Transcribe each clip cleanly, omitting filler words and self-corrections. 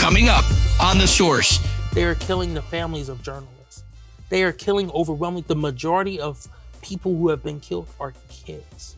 Coming up on The Source. They are killing the families of journalists. They are killing overwhelmingly. The majority of people who have been killed are kids.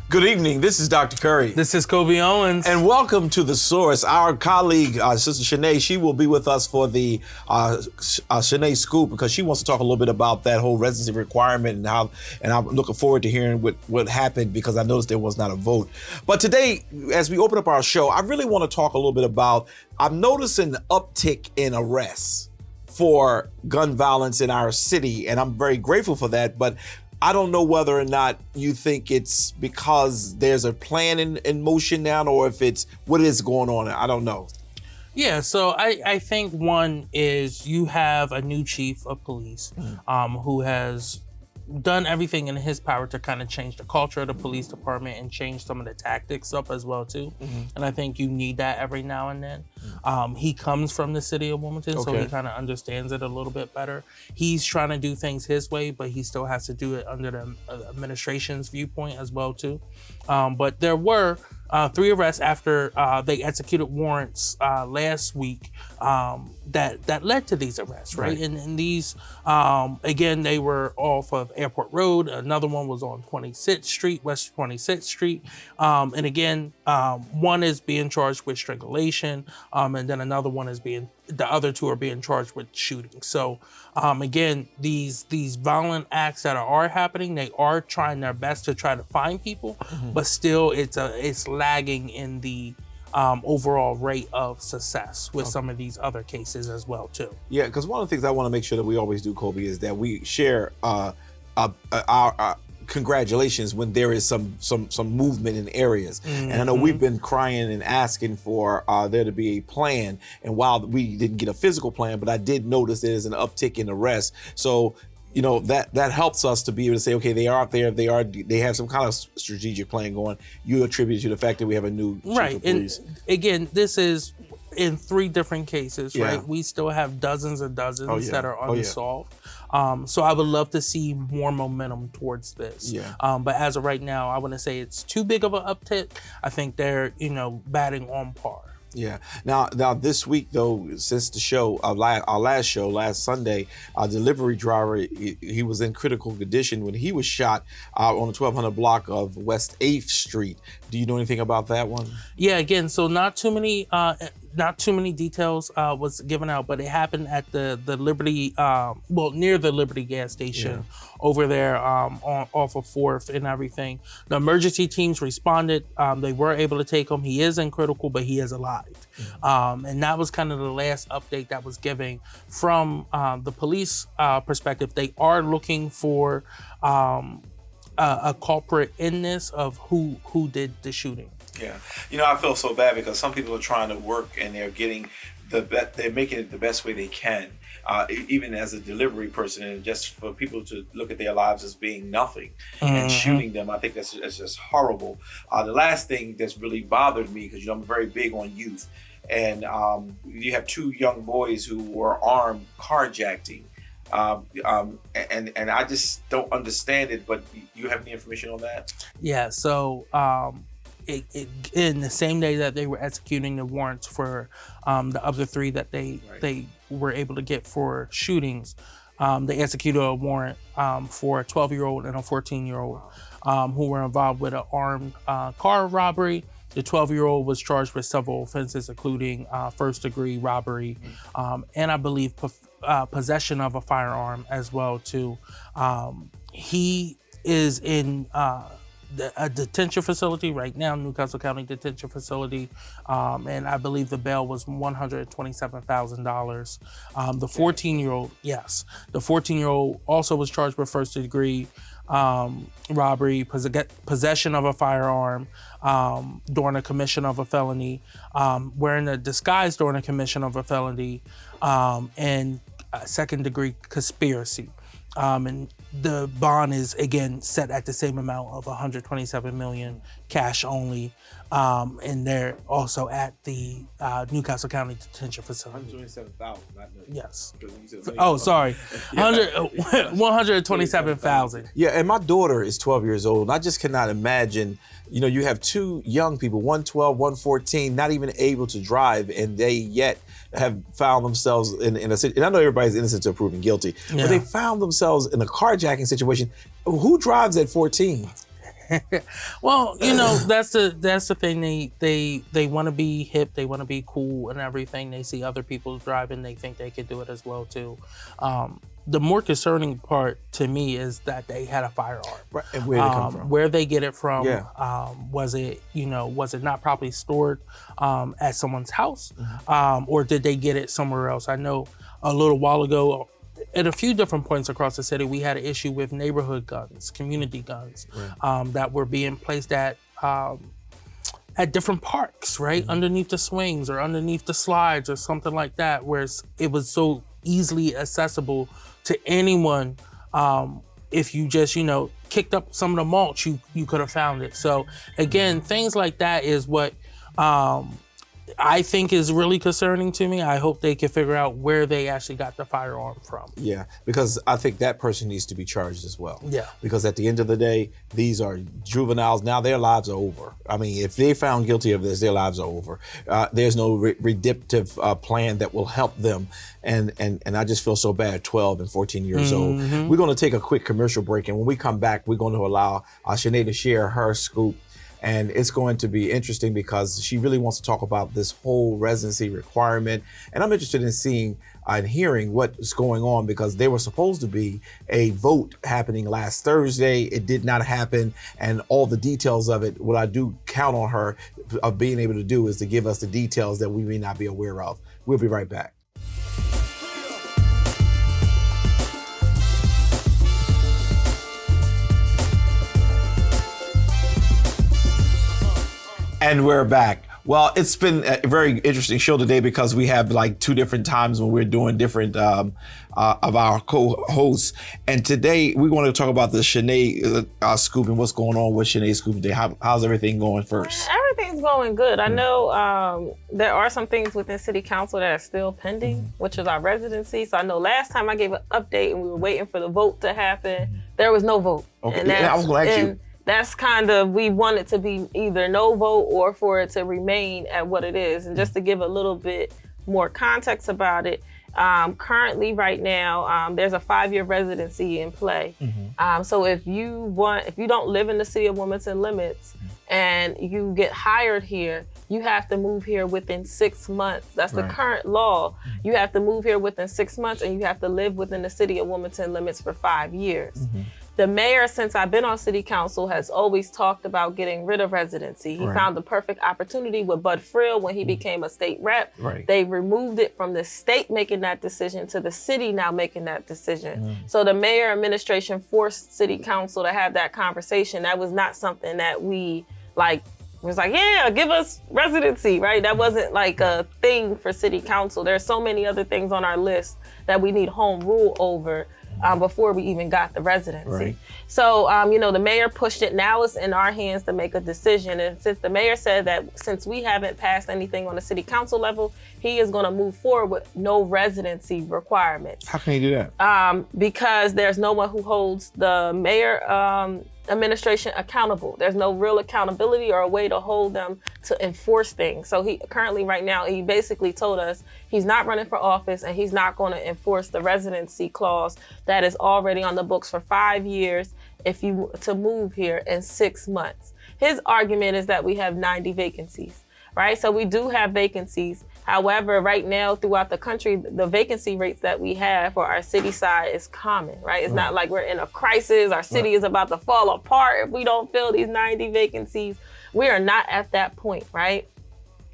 Good evening. This is Dr. Curry. This is Coby Owens. And welcome to The Source. Our colleague, Sister Shané, she will be with us for the Shané Scoop because she wants to talk a little bit about that whole residency requirement and I'm looking forward to hearing what happened because I noticed there was not a vote. But today, as we open up our show, I really want to talk a little bit about, I'm noticing an uptick in arrests for gun violence in our city, and I'm very grateful for that, but I don't know whether or not you think it's because there's a plan in motion now or if it's what is going on. I don't know. Yeah, so I think one is you have a new chief of police who has done everything in his power to kind of change the culture of the police department and change some of the tactics up as well too. And I think you need that every now and then. He comes from the city of Wilmington, so he kind of understands it a little bit better. He's trying to do things his way, but he still has to do it under the administration's viewpoint as well too. But there were 3 arrests after they executed warrants last week that led to these arrests, right? And these, again, they were off of Airport Road. Another one was on 26th Street, West 26th Street. And again, one is being charged with strangulation, and then another one is the other 2 are being charged with shooting. So again, these violent acts that are happening, they are trying their best to try to find people, but still it's lagging in the overall rate of success with some of these other cases as well too. Yeah, because one of the things I want to make sure that we always do, Coby, is that we share our congratulations when there is some movement in areas. And I know we've been crying and asking for there to be a plan. And while we didn't get a physical plan, but I did notice there's an uptick in arrests. So, you know, that helps us to be able to say, okay, they are out there, they have some kind of strategic plan going. You attribute it to the fact that we have a new chief of police. And again, this is in 3 different cases, right? We still have dozens and dozens that are unsolved. So I would love to see more momentum towards this. But as of right now, I wouldn't say it's too big of an uptick. I think they're, batting on par. Yeah. Now this week though, since the show, our last show, last Sunday, our delivery driver, he was in critical condition when he was shot on the 1200 block of West 8th Street. Do you know anything about that one? Yeah. Again, so not too many details was given out, but it happened at the Liberty, near the Liberty gas station over there off of 4th and everything. The emergency teams responded. They were able to take him. He is in critical, but he is alive. And that was kind of the last update that was given from the police perspective. They are looking for a culprit in this of who did the shooting. Yeah, I feel so bad because some people are trying to work and they're getting they're making it the best way they can, even as a delivery person, and just for people to look at their lives as being nothing and shooting them. I think that's just horrible. The last thing that's really bothered me, because I'm very big on youth, and you have 2 young boys who were armed carjacking. And I just don't understand it, but you have any information on that? Yeah, so in the same day that they were executing the warrants for the other 3 that they were able to get for shootings, they executed a warrant for a 12-year-old and a 14-year-old who were involved with an armed car robbery. The 12-year-old was charged with several offenses, including first-degree robbery, and I believe possession of a firearm as well too. He is in a detention facility right now, Newcastle County Detention Facility, and I believe the bail was $127,000. The 14-year-old, yes, the 14-year-old also was charged with first-degree robbery, possession of a firearm during a commission of a felony, wearing a disguise during a commission of a felony, and second-degree conspiracy. And the bond is, again, set at the same amount of $127 million, cash only. And they're also at the Newcastle County Detention Facility. 127,000, not million. Yes. Oh, sorry. 127,000. Yeah, and my daughter is 12 years old, and I just cannot imagine, you have two young people, one 12, one 14, not even able to drive, and they yet have found themselves in a situation, and I know everybody's innocent until proven guilty, but they found themselves in a carjacking situation. Who drives at 14? Well, that's the thing. They want to be hip, they want to be cool and everything. They see other people driving, they think they could do it as well too. The more concerning part to me is that they had a firearm. Right. And where did it come from? Where they get it from? Yeah. Was it not properly stored at someone's house, or did they get it somewhere else? I know a little while ago, at a few different points across the city, we had an issue with neighborhood guns, community guns, that were being placed at different parks, right? Underneath the swings or underneath the slides or something like that, where it was so easily accessible to anyone. If you just, kicked up some of the mulch, you could have found it. So again, things like that is what I think is really concerning to me. I hope they can figure out where they actually got the firearm from. Yeah, because I think that person needs to be charged as well. Yeah. Because at the end of the day, these are juveniles. Now their lives are over. I mean, if they found guilty of this, their lives are over. There's no redemptive plan that will help them. And I just feel so bad, 12 and 14 years old. We're going to take a quick commercial break. And when we come back, we're going to allow Shané to share her scoop. And it's going to be interesting because she really wants to talk about this whole residency requirement. And I'm interested in seeing and hearing what's going on, because there was supposed to be a vote happening last Thursday. It did not happen. And all the details of it, what I do count on her of being able to do is to give us the details that we may not be aware of. We'll be right back. And we're back. Well, it's been a very interesting show today because we have like two different times when we're doing different of our co-hosts. And today we want to talk about the Shané scoop and what's going on with Shané scoop today. How's everything going first? Everything's going good. I know there are some things within City Council that are still pending, which is our residency. So I know last time I gave an update and we were waiting for the vote to happen. There was no vote. Okay, and I was going to ask you. That's kind of, we want it to be either no vote or for it to remain at what it is. And just to give a little bit more context about it, currently right now, there's a 5-year residency in play. So if you don't live in the city of Wilmington limits and you get hired here, you have to move here within 6 months. That's the current law. You have to move here within 6 months and you have to live within the city of Wilmington limits for 5 years. The mayor, since I've been on city council, has always talked about getting rid of residency. He found the perfect opportunity with Bud Frill when he became a state rep. They removed it from the state making that decision to the city now making that decision. So the mayor administration forced city council to have that conversation. That was not something that we was like, yeah, give us residency, right? That wasn't like a thing for city council. There's so many other things on our list that we need home rule over. Before we even got the residency. So, the mayor pushed it. Now it's in our hands to make a decision. And since the mayor said that since we haven't passed anything on the city council level, he is going to move forward with no residency requirements. How can he do that? Because there's no one who holds the mayor administration accountable. There's no real accountability or a way to hold them to enforce things. So he currently right now, he basically told us he's not running for office and he's not going to enforce the residency clause that is already on the books for 5 years to move here in 6 months. His argument is that we have 90 vacancies, right? So we do have vacancies. However, right now throughout the country, the vacancy rates that we have for our city side is common, right? It's not like we're in a crisis. Our city is about to fall apart if we don't fill these 90 vacancies. We are not at that point, right?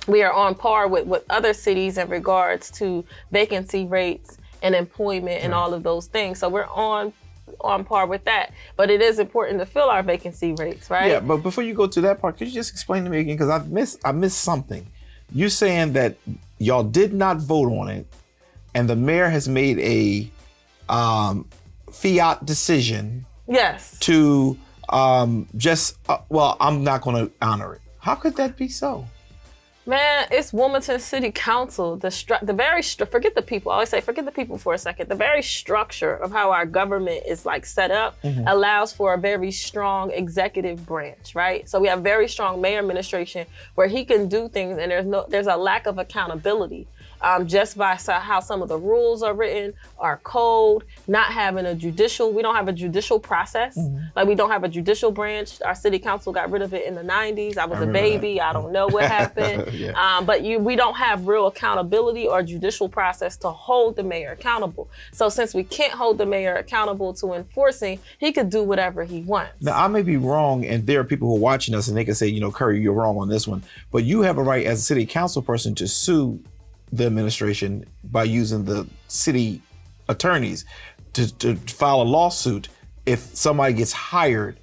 We are on par with other cities in regards to vacancy rates and employment and all of those things. So we're on par with that. But it is important to fill our vacancy rates, right? Yeah, but before you go to that part, could you just explain to me again? Because I missed something. You're saying that y'all did not vote on it, and the mayor has made a fiat decision. Yes. To I'm not going to honor it. How could that be so? Man, it's Wilmington City Council. Forget the people. I always say, forget the people for a second. The very structure of how our government is like set up allows for a very strong executive branch, right? So we have very strong mayor administration where he can do things, and there's a lack of accountability. Just by how some of the rules are written, our code, not having we don't have a judicial process. Like we don't have a judicial branch. Our city council got rid of it in the 90s. I was a baby. I don't know what happened. But we don't have real accountability or judicial process to hold the mayor accountable. So since we can't hold the mayor accountable to enforcing, he could do whatever he wants. Now, I may be wrong, and there are people who are watching us and they can say, Curry, you're wrong on this one. But you have a right as a city council person to sue the administration by using the city attorneys to file a lawsuit if somebody gets hired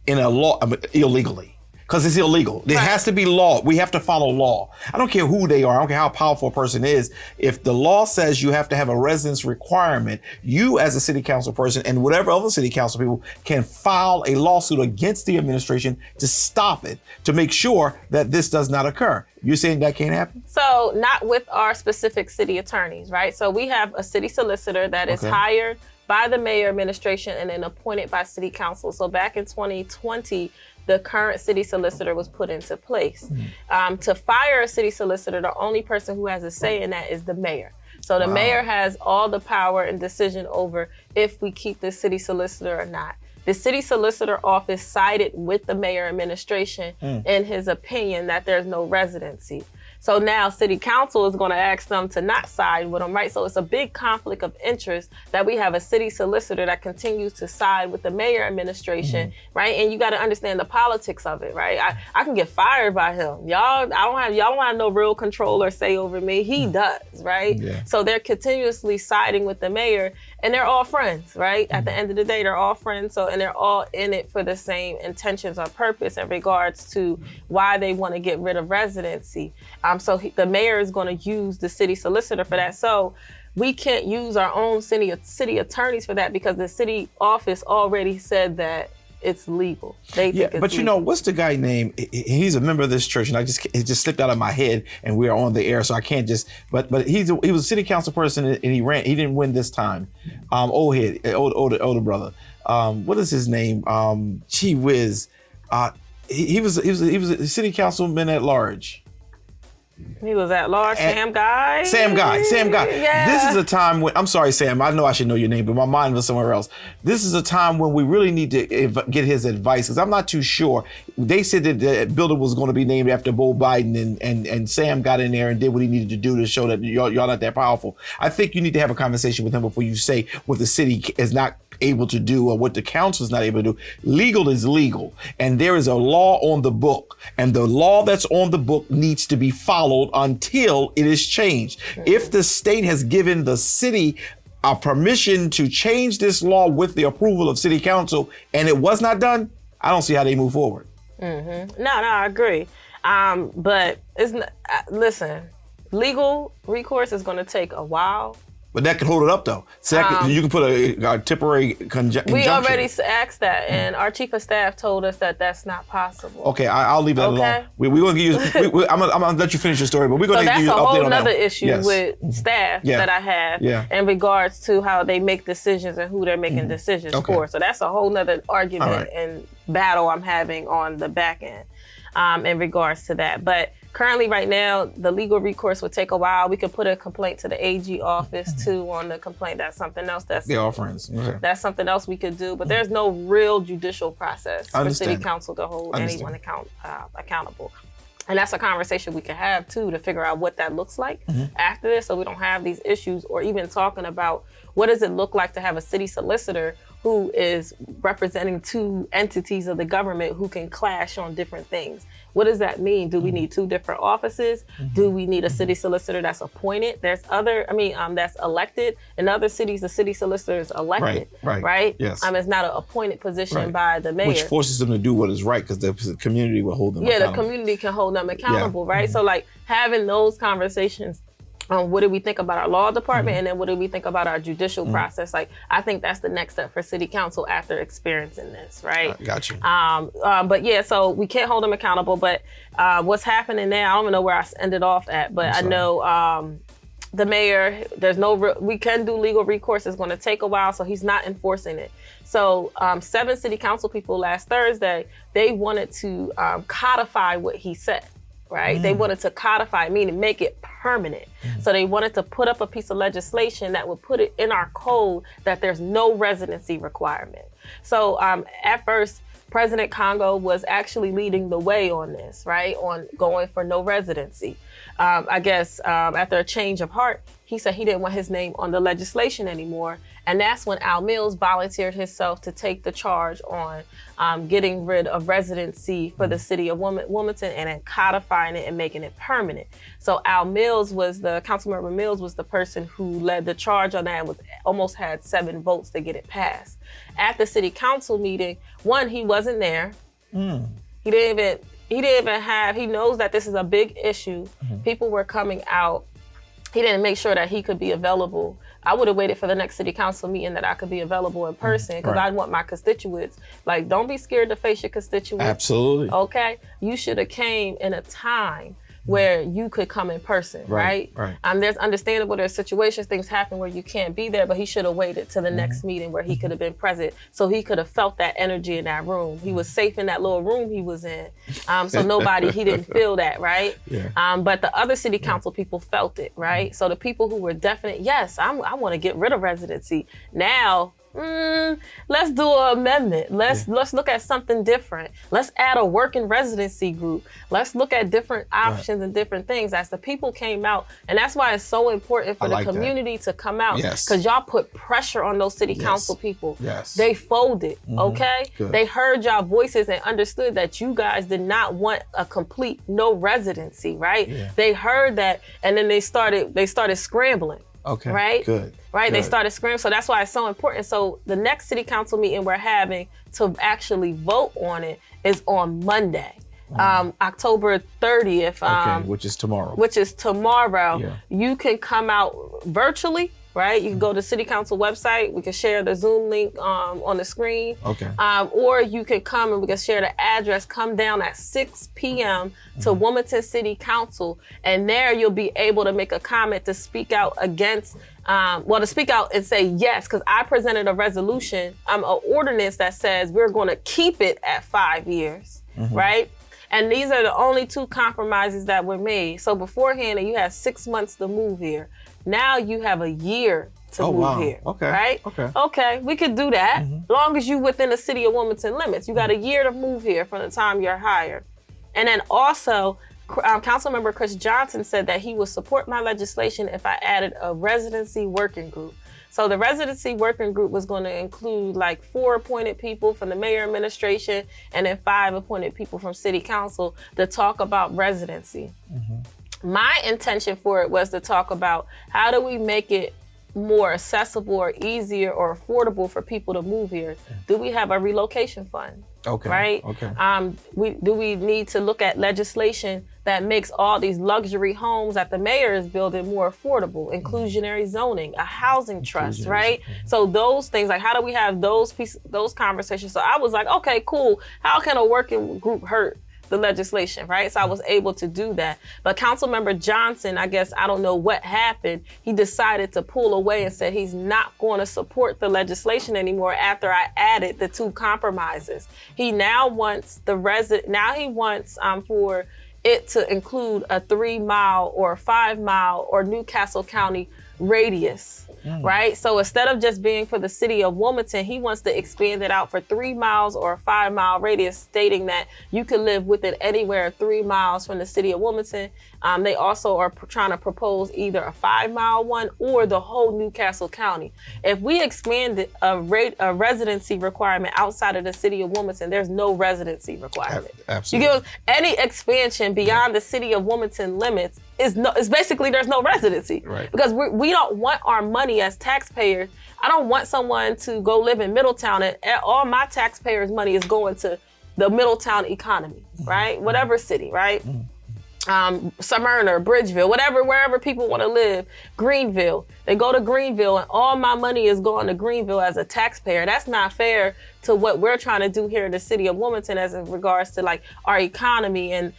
in illegally. Because it's illegal. There has to be law. We have to follow law. I don't care who they are. I don't care how powerful a person is. If the law says you have to have a residence requirement, you as a city council person and whatever other city council people can file a lawsuit against the administration to stop it, to make sure that this does not occur. You're saying that can't happen? So not with our specific city attorneys, right? So we have a city solicitor that is hired by the mayor administration and then appointed by city council. So back in 2020, the current city solicitor was put into place. To fire a city solicitor, the only person who has a say in that is the mayor. So the mayor has all the power and decision over if we keep the city solicitor or not. The city solicitor office sided with the mayor administration in his opinion that there's no residency. So now city council is going to ask them to not side with them, right? So it's a big conflict of interest that we have a city solicitor that continues to side with the mayor administration, right? And you got to understand the politics of it, right? I can get fired by him. Y'all don't have no real control or say over me. He does, right? Yeah. So they're continuously siding with the mayor, and they're all friends, right? At the end of the day, they're all friends. So, and they're all in it for the same intentions or purpose in regards to why they want to get rid of residency. So the mayor is going to use the city solicitor for that. So we can't use our own city attorneys for that because the city office already said that it's legal. They think it's legal. What's the guy name? He's a member of this church, and it just slipped out of my head, and we are on the air, so I can't just. But he was a city council person, and he ran. He didn't win this time. Older brother. What is his name? Gee whiz. He was a city councilman at large. He was at large. Sam Guy. Yeah. This is a time when, I'm sorry, Sam, I know I should know your name, but my mind was somewhere else. This is a time when we really need to get his advice, because I'm not too sure. They said that the building was going to be named after Bo Biden, and Sam got in there and did what he needed to do to show that y'all not that powerful. I think you need to have a conversation with him before you say what the city is not able to do or what the council is not able to do. Legal is legal, and there is a law on the book, and the law that's on the book needs to be followed until it is changed. If the state has given the city a permission to change this law with the approval of city council and it was not done, I don't see how they move forward. No, I agree. But it's not, listen, legal recourse is going to take a while. But that can hold it up, though. Second, you can put a temporary conjunction. We already asked that, and our chief of staff told us that that's not possible. Okay, I'll leave that alone. We're going to give you. I'm going to let you finish your story, but we're going to give you an update on that. So that's a whole other issue with staff that I have in regards to how they make decisions and who they're making decisions for. So that's a whole nother argument and battle I'm having on the back end in regards to that. But currently, right now, the legal recourse would take a while. We could put a complaint to the AG office too on the complaint. That's something else. They're all friends. Okay. That's something else we could do. But there's no real judicial process for city council to hold anyone accountable. And that's a conversation we can have too, to figure out what that looks like after this, so we don't have these issues, or even talking about what does it look like to have a city solicitor who is representing two entities of the government who can clash on different things. What does that mean? Do we need two different offices? Do we need a city solicitor that's appointed? There's that's elected. In other cities, the city solicitor is elected, right? Yes. It's not an appointed position by the mayor. Which forces them to do what is right, because the community will hold them accountable. The community can hold them accountable, right? So like having those conversations, what do we think about our law department, and then what do we think about our judicial process? Like, I think that's the next step for city council after experiencing this, right? Got you. But yeah, so we can't hold them accountable. But what's happening now, I don't even know where I ended off at, but I know the mayor, we can do legal recourse. It's going to take a while, so he's not enforcing it. So 7 city council people last Thursday, they wanted to codify what he said. Right? They wanted to codify, meaning make it permanent. So they wanted to put up a piece of legislation that would put it in our code that there's no residency requirement. So at first, President Congo was actually leading the way on this, right? On going for no residency. I guess after a change of heart, he said he didn't want his name on the legislation anymore. And that's when Al Mills volunteered himself to take the charge on getting rid of residency for the city of Wilmington and then codifying it and making it permanent. So Councilmember Mills was the person who led the charge on that and almost had 7 votes to get it passed. At the city council meeting, he wasn't there. He knows that this is a big issue. People were coming out. He didn't make sure that he could be available. I would have waited for the next city council meeting that I could be available in person, because I want my constituents, like, don't be scared to face your constituents. Absolutely. Okay? You should have came in a time where you could come in person, right? There's understandable, there's situations, things happen where you can't be there, but he should have waited to the next meeting where he could have been present, so he could have felt that energy in that room. He was safe in that little room he was in. So he didn't feel that, right? But the other city council people felt it, right? So the people who were definite, yes, I want to get rid of residency. Now, let's do an amendment. Let's look at something different. Let's add a working residency group. Let's look at different options and different things. As the people came out, and that's why it's so important for the community to come out, because y'all put pressure on those city council people. They folded, okay? Good. They heard y'all voices and understood that you guys did not want a complete no residency, right? They heard that, and then they started scrambling. Okay. Right? Good. Right? Good. They started screaming. So that's why it's so important. So the next city council meeting we're having to actually vote on it is on Monday, October 30th. Which is tomorrow. Yeah. You can come out virtually. Right? You can go to City Council website. We can share the Zoom link on the screen. Or you can come and we can share the address. Come down at 6 p.m. to Wilmington City Council. And there you'll be able to make a comment to speak out against, to speak out and say yes, because I presented a resolution, an ordinance that says we're going to keep it at 5 years, right? And these are the only 2 compromises that were made. So beforehand, you had 6 months to move here. Now you have a year to move here, right? Okay, we could do that, as long as you within the city of Wilmington limits. You got a year to move here from the time you're hired. And then also, Councilmember Chris Johnson said that he would support my legislation if I added a residency working group. So the residency working group was going to include like 4 appointed people from the mayor administration and then 5 appointed people from city council to talk about residency. My intention for it was to talk about how do we make it more accessible or easier or affordable for people to move here. Do we have a relocation fund? Right? Do we need to look at legislation that makes all these luxury homes that the mayor is building more affordable? Inclusionary zoning, a housing trust, right? So those things, like how do we have those conversations? So I was like, okay, cool. How can a working group hurt the legislation, right? So I was able to do that. But Councilmember Johnson, I guess, I don't know what happened. He decided to pull away and said he's not going to support the legislation anymore after I added the 2 compromises. He now wants for it to include a 3-mile or 5-mile or Newcastle County radius. right? So instead of just being for the city of Wilmington, he wants to expand it out for 3 miles or a 5 mile radius, stating that you can live within anywhere 3 miles from the city of Wilmington. They also are trying to propose either a 5 mile one or the whole Newcastle County. If we expand a residency requirement outside of the city of Wilmington, there's no residency requirement. Absolutely. You give any expansion beyond the city of Wilmington limits is basically there's no residency. Right. Because we don't want our money as taxpayers. I don't want someone to go live in Middletown and all my taxpayers' money is going to the Middletown economy, right? Whatever city, right? Smyrna, Bridgeville, wherever people want to live, Greenville. They go to Greenville and all my money is going to Greenville as a taxpayer. That's not fair to what we're trying to do here in the city of Wilmington as in regards to like our economy and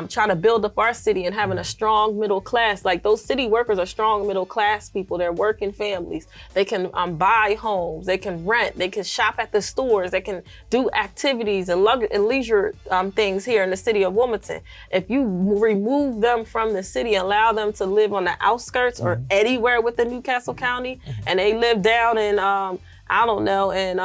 trying to build up our city and having a strong middle class. Like those city workers are strong middle class people. They're working families. They can buy homes. They can rent. They can shop at the stores. They can do activities and leisure things here in the city of Wilmington. If you remove them from the city and allow them to live on the outskirts or anywhere within Newcastle County and they live down in I don't know, in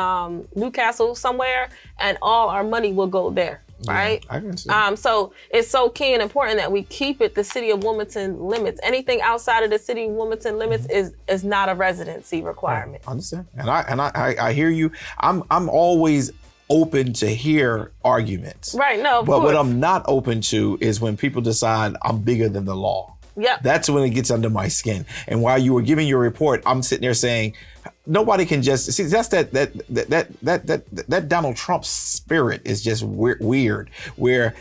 Newcastle somewhere, and all our money will go there, right? Yeah, I can see. So it's so key and important that we keep it the city of Wilmington limits. Anything outside of the city of Wilmington limits is not a residency requirement. I understand, and I hear you. I'm always open to hear arguments, Right? No, but what I'm not open to is when people decide I'm bigger than the law. Yep. That's when it gets under my skin. And while you were giving your report, I'm sitting there saying, nobody can just see. That's that Donald Trump spirit is just weird. Where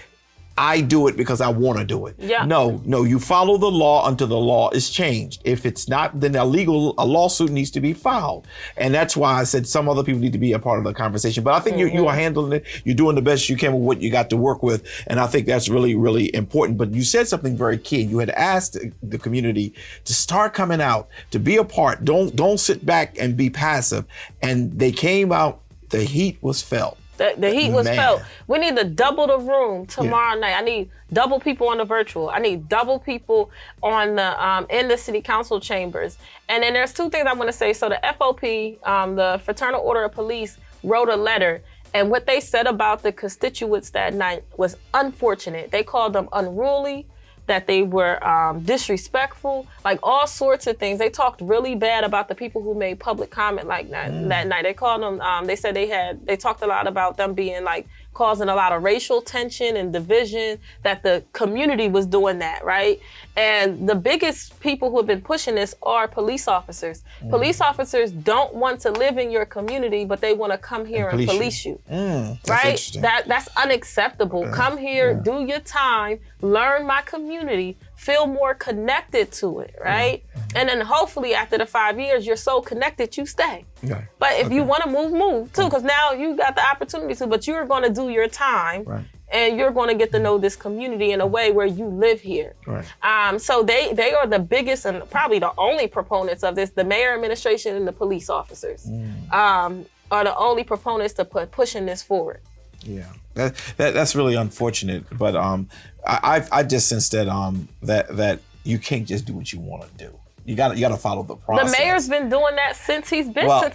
I do it because I want to do it. Yeah. No, you follow the law until the law is changed. If it's not, then a lawsuit needs to be filed. And that's why I said some other people need to be a part of the conversation. But I think you are handling it. You're doing the best you can with what you got to work with. And I think that's really, really important. But you said something very key. You had asked the community to start coming out, to be a part. Don't sit back and be passive. And they came out. The heat was felt. The heat was felt. We need to double the room tomorrow night. I need double people on the virtual. I need double people on the in the city council chambers. And then there's two things I want to say. So the FOP, the Fraternal Order of Police, wrote a letter. And what they said about the constituents that night was unfortunate. They called them unruly, that they were disrespectful, like all sorts of things. They talked really bad about the people who made public comment like that night. They called them, they said they talked a lot about them being like causing a lot of racial tension and division, that the community was doing that, right? And the biggest people who have been pushing this are police officers. Police officers don't want to live in your community, but they want to come here and police you. Right? That's unacceptable. Come here, do your time, learn my community, feel more connected to it, right? And then hopefully after the 5 years, you're so connected, you stay. But if you want to move too, because now you got the opportunity to, but you're going to do your time and you're going to get to know this community in a way where you live here. So they are the biggest and probably the only proponents of this. The mayor administration and the police officers are the only proponents to pushing this forward. Yeah, that's really unfortunate. But I just sense that that you can't just do what you want to do. You got to follow the process. The mayor's been doing that since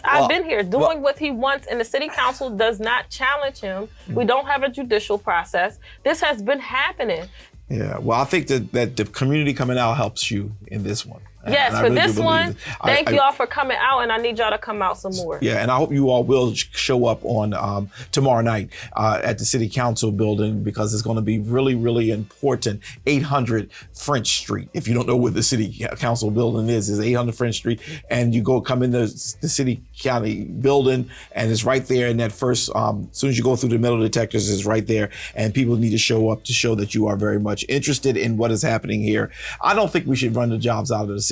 I've been here, doing what he wants, and the city council does not challenge him. We don't have a judicial process. This has been happening. Yeah, well, I think that the community coming out helps you in this one. Yes, for this one, thank y'all for coming out, and I need y'all to come out some more. Yeah, and I hope you all will show up on tomorrow night at the City Council building, because it's going to be really, really important. 800 French Street. If you don't know where the City Council building is 800 French Street, and you come in the City County building, and it's right there in that first, as soon as you go through the metal detectors, it's right there, and people need to show up to show that you are very much interested in what is happening here. I don't think we should run the jobs out of the city.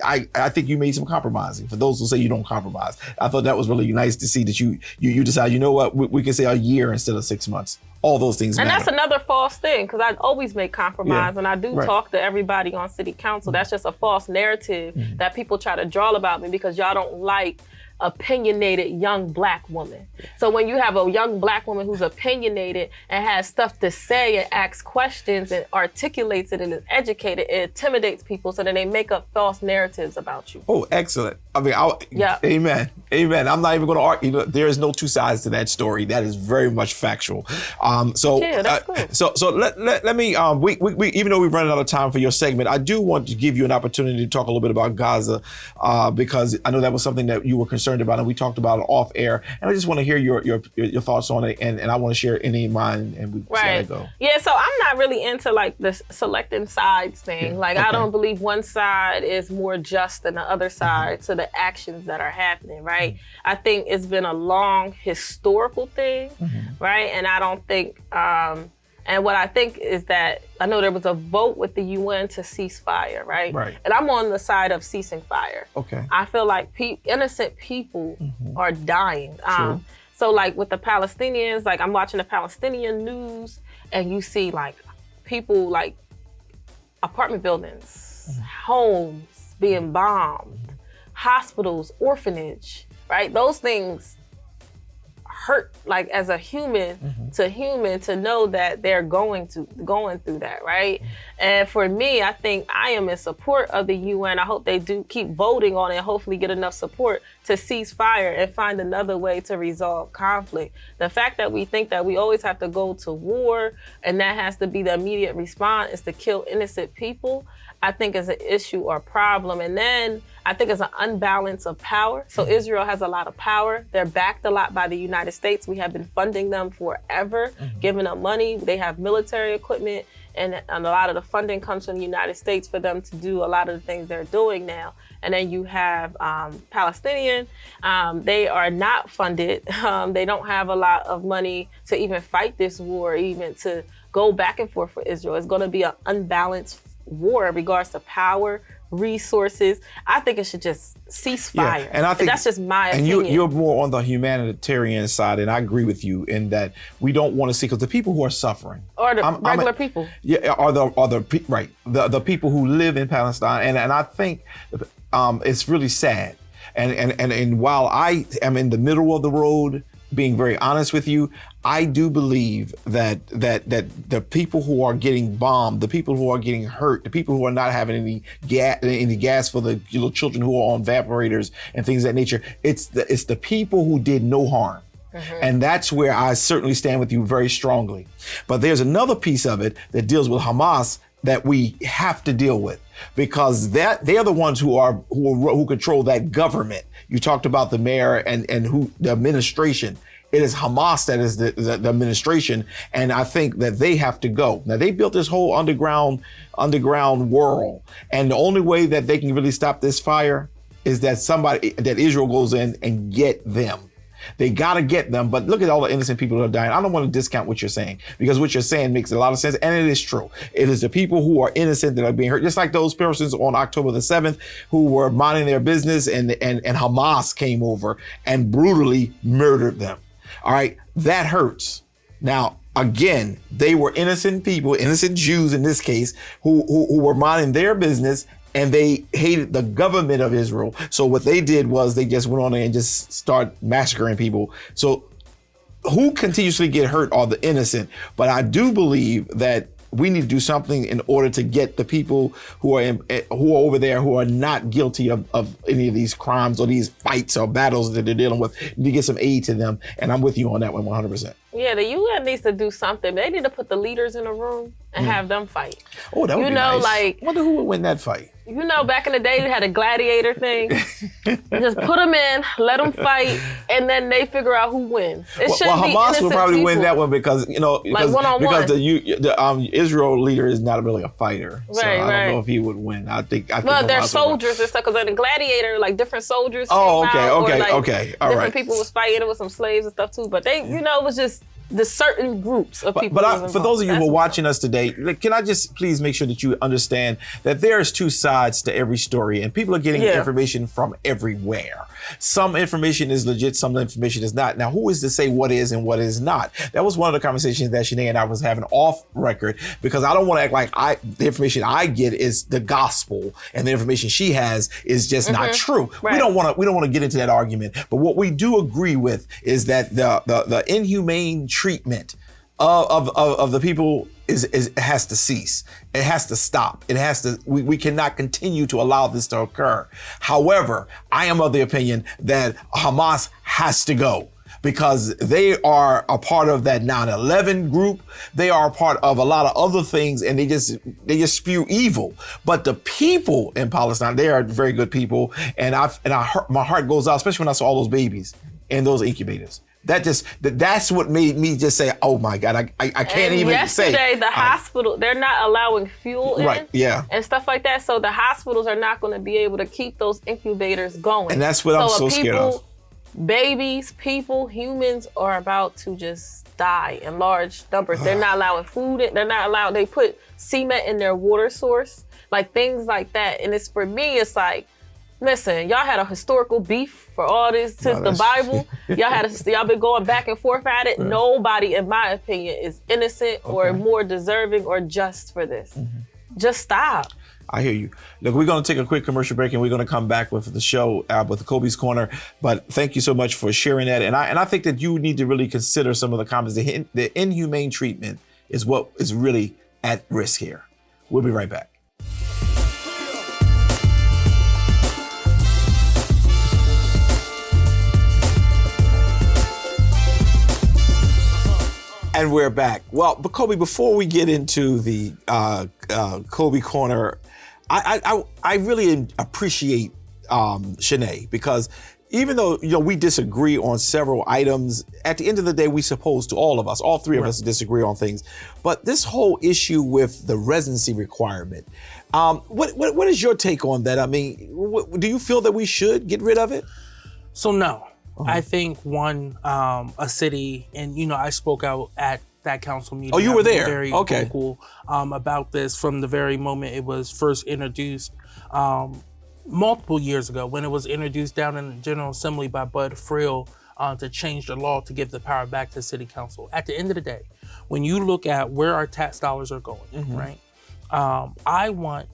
I think you made some compromising. For those who say you don't compromise, I thought that was really nice to see that you decide, you know what, we can say a year instead of 6 months. All those things matter. And that's another false thing, because I always make compromise, and I do talk to everybody on city council. That's just a false narrative that people try to draw about me, because y'all don't like opinionated young black woman. So when you have a young black woman who's opinionated and has stuff to say and asks questions and articulates it and is educated, it intimidates people, so then they make up false narratives about you. Oh, excellent. Amen. I'm not even going to argue. There is no two sides to that story. That is very much factual. That's cool. So let me. We even though we've run out of time for your segment, I do want to give you an opportunity to talk a little bit about Gaza, because I know that was something that you were concerned about, and we talked about it off air. And I just want to hear your thoughts on it, and I want to share any of mine, and we see how that go. Yeah. So I'm not really into like this selecting sides thing. Like I don't believe one side is more just than the other side to the actions that are happening, right? I think it's been a long historical thing, right? And I don't think, and what I think is that, I know there was a vote with the UN to cease fire, right? And I'm on the side of ceasing fire. Okay. I feel like innocent people are dying. So like with the Palestinians, like I'm watching the Palestinian news and you see like people like apartment buildings, homes being bombed, hospitals, orphanage, right? Those things hurt, like as a human to know that they're going through that, right? And for me, I think I am in support of the UN. I hope they do keep voting on it and hopefully get enough support to cease fire and find another way to resolve conflict. The fact that we think that we always have to go to war and that has to be the immediate response is to kill innocent people, I think is an issue or problem. And then I think it's an unbalance of power. So Israel has a lot of power. They're backed a lot by the United States. We have been funding them forever, giving them money. They have military equipment, and a lot of the funding comes from the United States for them to do a lot of the things they're doing now. And then you have Palestinian. They are not funded. They don't have a lot of money to even fight this war, even to go back and forth for Israel. It's going to be an unbalanced war in regards to power, resources. I think it should just cease fire. And I think that's just my opinion. And you're more on the humanitarian side, and I agree with you in that we don't want to see, because the people who are suffering, or the regular people, are the people who live in Palestine, and I think it's really sad. And while I am in the middle of the road, being very honest with you, I do believe that the people who are getting bombed, the people who are getting hurt, the people who are not having any gas for the little children who are on evaporators and things of that nature, it's the people who did no harm. And that's where I certainly stand with you very strongly. But there's another piece of it that deals with Hamas that we have to deal with, because they're the ones who control that government. You talked about the mayor and who the administration. It is Hamas that is the administration, and I think that they have to go. Now, they built this whole underground world, and the only way that they can really stop this fire is that Israel goes in and get them. They got to get them, but look at all the innocent people that are dying. I don't want to discount what you're saying, because what you're saying makes a lot of sense, and it is true. It is the people who are innocent that are being hurt, just like those persons on October the 7th who were minding their business, and Hamas came over and brutally murdered them. All right, that hurts. Now, again, they were innocent people, innocent Jews in this case, who were minding their business, and they hated the government of Israel. So what they did was they just went on there and just start massacring people. So who continuously get hurt are the innocent. But I do believe that we need to do something in order to get the people who are over there who are not guilty of any of these crimes or these fights or battles that they're dealing with. We need to get some aid to them. And I'm with you on that one 100%. Yeah, the UN needs to do something. They need to put the leaders in a room and have them fight. Oh, that would be nice. I wonder who would win that fight. You know, back in the day, they had a gladiator thing. Just put them in, let them fight, and then they figure out who wins. Hamas will probably win that one because the Israel leader is not really a fighter. So I don't know if he would win. I think they're soldiers and stuff, because in the gladiator, like different soldiers okay. All different right. people was fighting with some slaves and stuff too. But they, it was just the certain groups of people. But for those of you who are watching us today, can I just please make sure that you understand that there's two sides to every story, and people are getting information from everywhere. Some information is legit, some information is not. Now, who is to say what is and what is not? That was one of the conversations that Shané and I was having off record, because I don't want to act like the information I get is the gospel and the information she has is just not true. Right. We don't want to get into that argument. But what we do agree with is that the inhumane treatment of the people it has to cease. It has to stop. It has to. We cannot continue to allow this to occur. However, I am of the opinion that Hamas has to go, because they are a part of that 9/11 group. They are a part of a lot of other things, and they just spew evil. But the people in Palestine, they are very good people, and my heart goes out, especially when I saw all those babies in those incubators. That's what made me just say, oh my God, I can't even say. Yesterday, the hospital, they're not allowing fuel in. Right, yeah. And stuff like that. So the hospitals are not going to be able to keep those incubators going. And that's what I'm so scared of. Babies, people, humans are about to just die in large numbers. They're not allowing food in. They're not allowed. They put cement in their water source, like things like that. And it's, for me, it's like, listen, y'all had a historical beef for all this since the Bible. Y'all been going back and forth at it. Yeah. Nobody, in my opinion, is innocent or more deserving or just for this. Just stop. I hear you. Look, we're going to take a quick commercial break, and we're going to come back with the show with the Coby's Corner. But thank you so much for sharing that. And I think that you need to really consider some of the comments. The inhumane treatment is what is really at risk here. We'll be right back. And we're back. Well, but Coby, before we get into the Coby Corner, I really appreciate Shané, because even though we disagree on several items, at the end of the day, we supposed to, all of us, all three of us, disagree on things. But this whole issue with the residency requirement, what is your take on that? I mean, do you feel that we should get rid of it? So no. I think a city, and I spoke out at that council meeting. Oh, you were there? Very vocal about this from the very moment it was first introduced multiple years ago, when it was introduced down in the General Assembly by Bud Friel to change the law to give the power back to City Council. At the end of the day, when you look at where our tax dollars are going, right? I want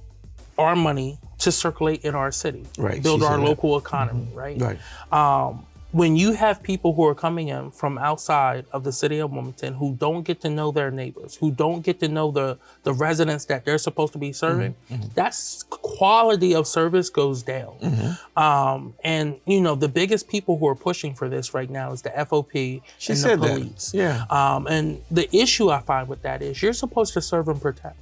our money to circulate in our city, build our local economy, right? When you have people who are coming in from outside of the city of Wilmington who don't get to know their neighbors, who don't get to know the residents that they're supposed to be serving, that's quality of service goes down. And the biggest people who are pushing for this right now is the FOP and the police. And the issue I find with that is you're supposed to serve and protect.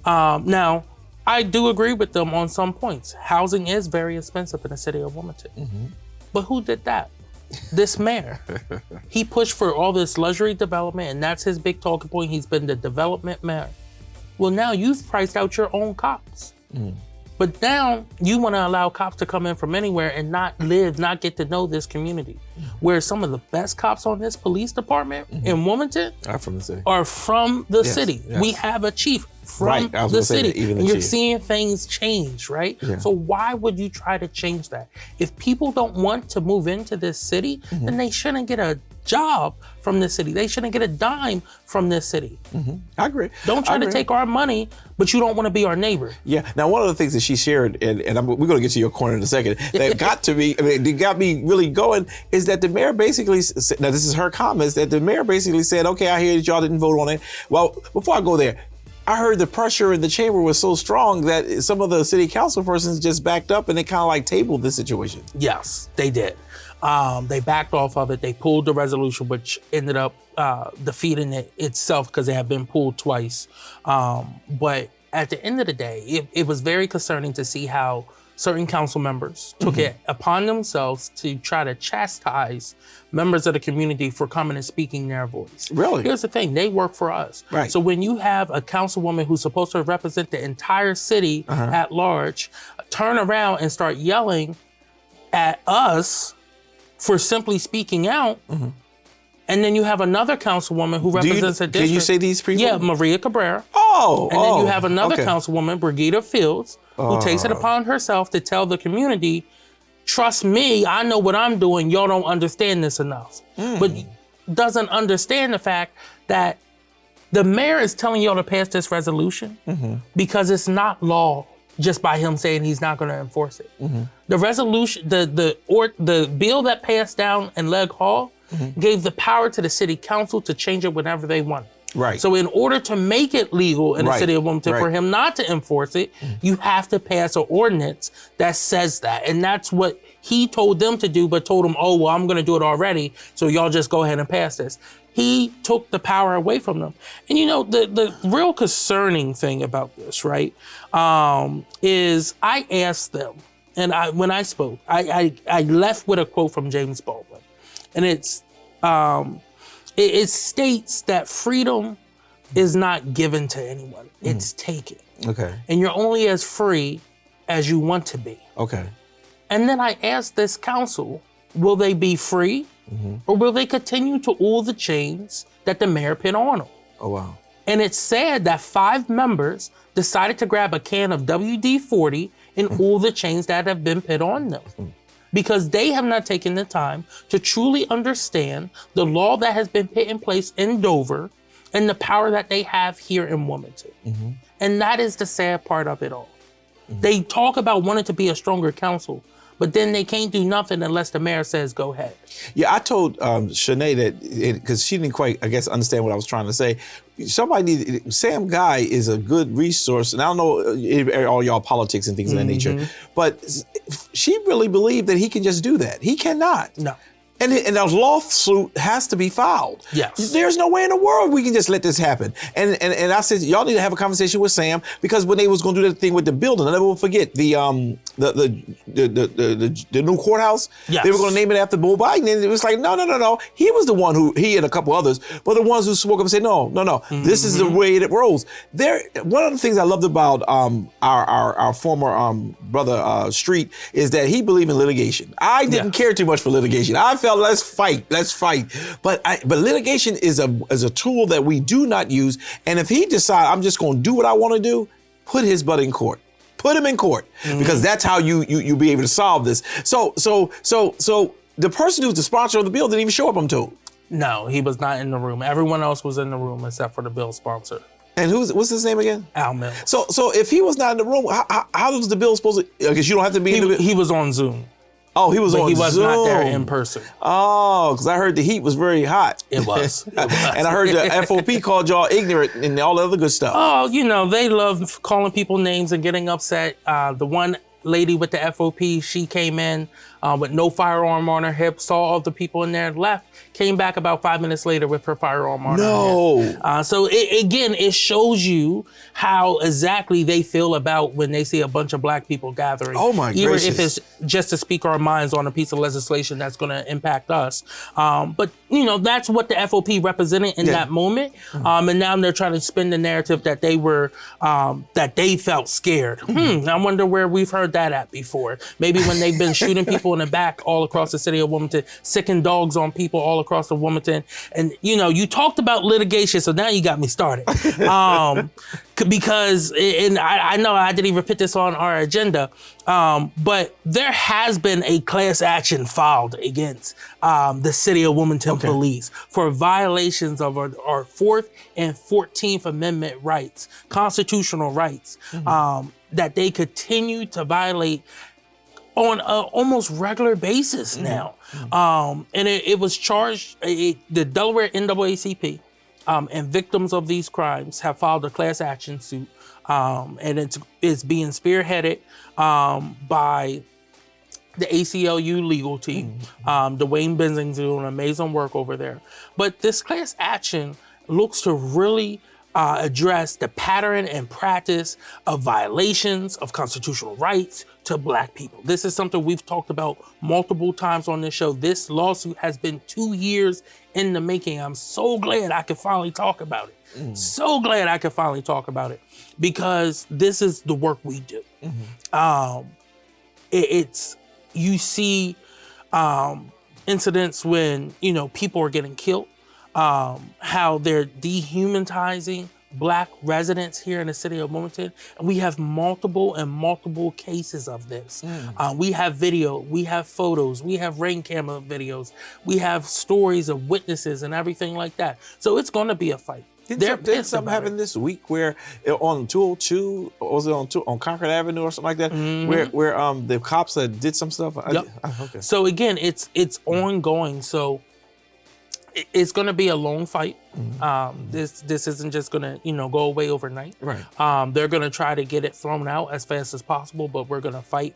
Now, I do agree with them on some points. Housing is very expensive in the city of Wilmington. But who did that? This mayor. He pushed for all this luxury development, and that's his big talking point. He's been the development mayor. Well, now you've priced out your own cops. But now you want to allow cops to come in from anywhere and not get to know this community. Where some of the best cops on this police department in Wilmington are from the city. Yes. We have a chief from the city. And you're seeing things change, right? So why would you try to change that? If people don't want to move into this city, then they shouldn't get a job from this city. They shouldn't get a dime from this city. I agree. Don't try to take our money, but you don't want to be our neighbor. Now, one of the things that she shared, and we're going to get to your corner in a second, that got me really going, is that the mayor basically said, now this is her comments, that the mayor basically said, okay, I hear that y'all didn't vote on it. Well, before I go there, I heard the pressure in the chamber was so strong that some of the city council persons just backed up and they kind of like tabled the situation. Yes, they did. They backed off of it. They pulled the resolution, which ended up defeating it itself because it had been pulled twice. But at the end of the day, it was very concerning to see how certain council members took it upon themselves to try to chastise members of the community for coming and speaking their voice. Really? Here's the thing, they work for us. Right. So when you have a councilwoman who's supposed to represent the entire city at large, turn around and start yelling at us for simply speaking out, and then you have another councilwoman who represents a district. Can you say these people? Yeah, Maria Cabrera. And then you have another councilwoman, Brigida Fields, who takes it upon herself to tell the community, trust me, I know what I'm doing, y'all don't understand this enough. But doesn't understand the fact that the mayor is telling y'all to pass this resolution because it's not law just by him saying he's not going to enforce it. The resolution, the bill that passed down in Leg Hall gave the power to the city council to change it whenever they want. Right. So in order to make it legal in the Right. city of Wilmington, Right. for him not to enforce it, you have to pass an ordinance that says that. And that's what he told them to do, but told them, oh, well, I'm going to do it already. So y'all just go ahead and pass this. He took the power away from them. And the real concerning thing about this, right, is I asked them, and when I spoke, I left with a quote from James Baldwin. And it states that freedom is not given to anyone. It's taken. Okay. And you're only as free as you want to be. Okay. And then I asked this council, will they be free or will they continue to all the chains that the mayor put on them? Oh, wow. And it's sad that 5 members decided to grab a can of WD-40 and all the chains that have been put on them. Because they have not taken the time to truly understand the law that has been put in place in Dover and the power that they have here in Wilmington. And that is the sad part of it all. They talk about wanting to be a stronger council, but then they can't do nothing unless the mayor says, go ahead. Yeah, I told Shané that, because she didn't quite, I guess, understand what I was trying to say. Sam Guy is a good resource, and I don't know all y'all politics and things of that nature, but she really believed that he can just do that. He cannot. No. And a lawsuit has to be filed. Yes. There's no way in the world we can just let this happen. And I said, y'all need to have a conversation with Sam, because when they was going to do that thing with the building, I never will forget the new courthouse. Yes. They were going to name it after Bull Biden, and it was like, no. He was the one he and a couple others were the ones who spoke up and said, no. This is the way it rolls. One of the things I loved about our former brother Street is that he believed in litigation. I didn't care too much for litigation. I felt, let's fight. But litigation is a tool that we do not use. And if he decides, I'm just going to do what I want to do, put his butt in court. Put him in court, because that's how you be able to solve this. So the person who's the sponsor of the bill didn't even show up, I'm told. No, he was not in the room. Everyone else was in the room except for the bill sponsor. And what's his name again? Al Mills. So if he was not in the room, how was the bill supposed to? Because you don't have to be in the bill. He was on Zoom. Oh, he was on Zoom. He was not there in person. Oh, because I heard the heat was very hot. It was. And I heard the FOP called y'all ignorant and all the other good stuff. Oh, they love calling people names and getting upset. The one lady with the FOP, she came in with no firearm on her hip, saw all the people in there, left, came back about 5 minutes later with her firearm on her hip. So it shows you how exactly they feel about when they see a bunch of black people gathering. Oh my gracious. Even if it's just to speak our minds on a piece of legislation that's going to impact us. But that's what the FOP represented in that moment. And now they're trying to spin the narrative that they were, that they felt scared. I wonder where we've heard that at before. Maybe when they've been shooting people in the back all across the city of Wilmington, sicking dogs on people all across the Wilmington. And, you talked about litigation, so now you got me started. Because, and I know I didn't even put this on our agenda, but there has been a class action filed against the city of Wilmington Police for violations of our 4th and 14th Amendment rights, constitutional rights, that they continue to violate on an almost regular basis now. And it was charged, the Delaware NAACP and victims of these crimes have filed a class action suit. And it's being spearheaded by the ACLU legal team. Dwayne Benzing's doing amazing work over there. But this class action looks to really address the pattern and practice of violations of constitutional rights to Black people. This is something we've talked about multiple times on this show. This lawsuit has been 2 years in the making. I'm so glad I could finally talk about it. So glad I could finally talk about it, because this is the work we do. You see incidents when, people are getting killed, how they're dehumanizing Black residents here in the city of Wilmington. And we have multiple cases of this. We have video, we have photos, we have rain camera videos, we have stories of witnesses and everything like that. So it's going to be a fight. Did something happen this week where on 202, or was it on Concord Avenue or something like that, where the cops did some stuff? Yep. Okay. So again, it's ongoing. So it's going to be a long fight. This isn't just going to go away overnight. Right. They're going to try to get it thrown out as fast as possible, but we're going to fight.